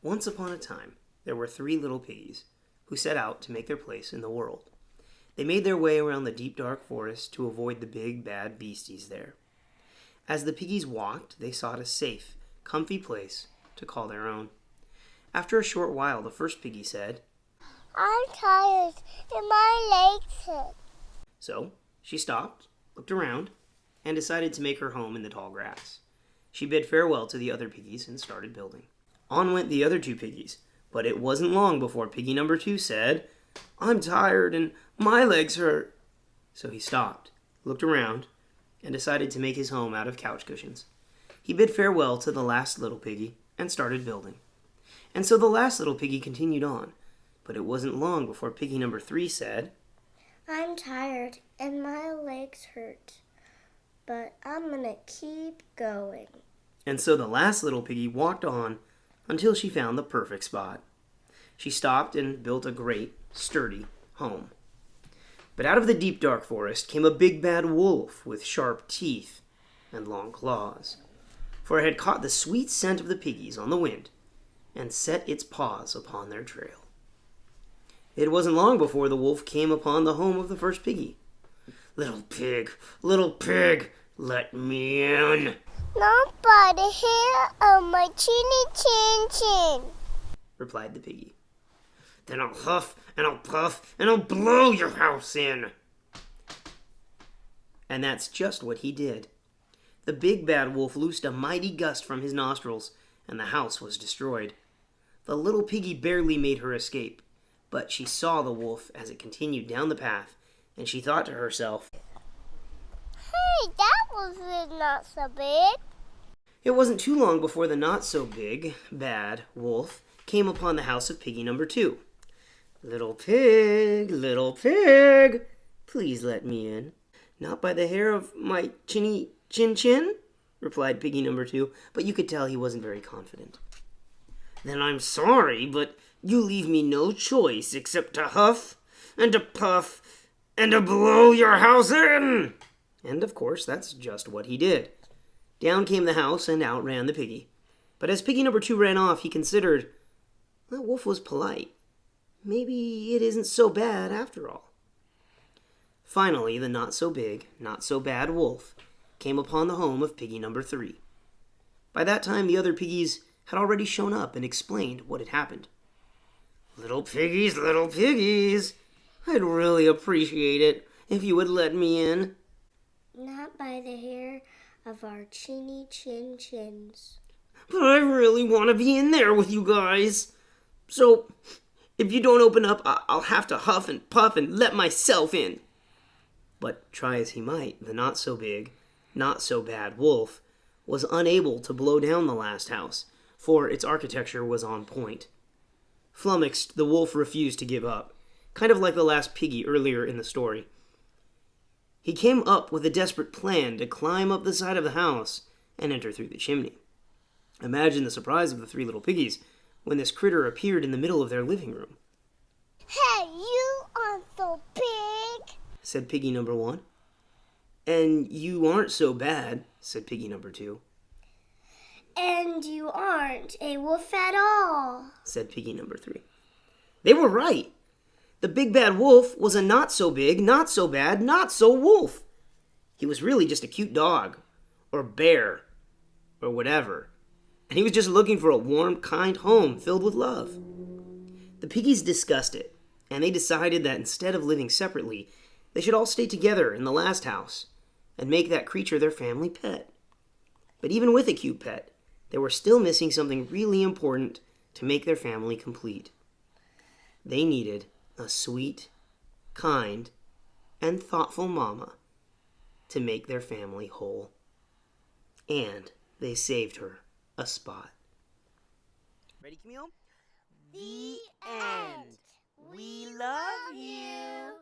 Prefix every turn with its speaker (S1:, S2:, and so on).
S1: Once upon a time, there were 3 little piggies who set out to make their place in the world. They made their way around the deep dark forest to avoid the big bad beasties there. As the piggies walked, they sought a safe, comfy place to call their own. After a short while, the first piggy said,
S2: "I'm tired and my legs hurt."
S1: So she stopped, looked around, and decided to make her home in the tall grass. She bid farewell to the other piggies and started building. On went the other 2 piggies, but it wasn't long before piggy number 2 said, "I'm tired and my legs hurt." So he stopped, looked around, and decided to make his home out of couch cushions. He bid farewell to the last little piggy and started building. And so the last little piggy continued on, but it wasn't long before piggy number 3 said,
S2: "I'm tired and my legs hurt, but I'm gonna keep going."
S1: And so the last little piggy walked on until she found the perfect spot. She stopped and built a great, sturdy home. But out of the deep dark forest came a big bad wolf with sharp teeth and long claws, for it had caught the sweet scent of the piggies on the wind and set its paws upon their trail. It wasn't long before the wolf came upon the home of the first piggy. Little pig, let me in,"
S2: "Not by the hair of my chinny chin chin,"
S1: replied the piggy. "Then I'll huff and I'll puff and I'll blow your house in." And that's just what he did. The big bad wolf loosed a mighty gust from his nostrils, and the house was destroyed. The little piggy barely made her escape, but she saw the wolf as it continued down the path, and she thought to herself,
S2: "Hey, that was not so big."
S1: It wasn't too long before the not-so-big, bad wolf came upon the house of piggy number 2. Little pig, please let me in." "Not by the hair of my chinny chin," replied piggy number 2, but you could tell he wasn't very confident. "Then I'm sorry, but you leave me no choice except to huff and to puff and to blow your house in." And of course, that's just what he did. Down came the house and out ran the piggy. But as piggy number 2 ran off, he considered, that wolf was polite. Maybe it isn't so bad after all. Finally, the not-so-big, not-so-bad wolf came upon the home of piggy number 3. By that time, the other piggies had already shown up and explained what had happened. Little piggies, I'd really appreciate it if you would let me in."
S2: "Not by the hair of our chinny chin chins."
S1: "But I really want to be in there with you guys. So, if you don't open up, I'll have to huff and puff and let myself in." But try as he might, the not-so-big, not-so-bad wolf was unable to blow down the last house, for its architecture was on point. Flummoxed, the wolf refused to give up, kind of like the last piggy earlier in the story. He came up with a desperate plan to climb up the side of the house and enter through the chimney. Imagine the surprise of the 3 little piggies when this critter appeared in the middle of their living room.
S2: "Hey, you aren't so big,"
S1: said piggy number 1. "And you aren't so bad," said piggy number 2.
S2: "And you aren't a wolf at all,"
S1: said piggy number 3. They were right. The big bad wolf was a not-so-big, not-so-bad, not-so-wolf. He was really just a cute dog, or bear, or whatever. And he was just looking for a warm, kind home filled with love. The piggies discussed it, and they decided that instead of living separately, they should all stay together in the last house and make that creature their family pet. But even with a cute pet, they were still missing something really important to make their family complete. They needed a sweet, kind, and thoughtful mama to make their family whole. And they saved her a spot. Ready, Camille?
S2: The end. We love you.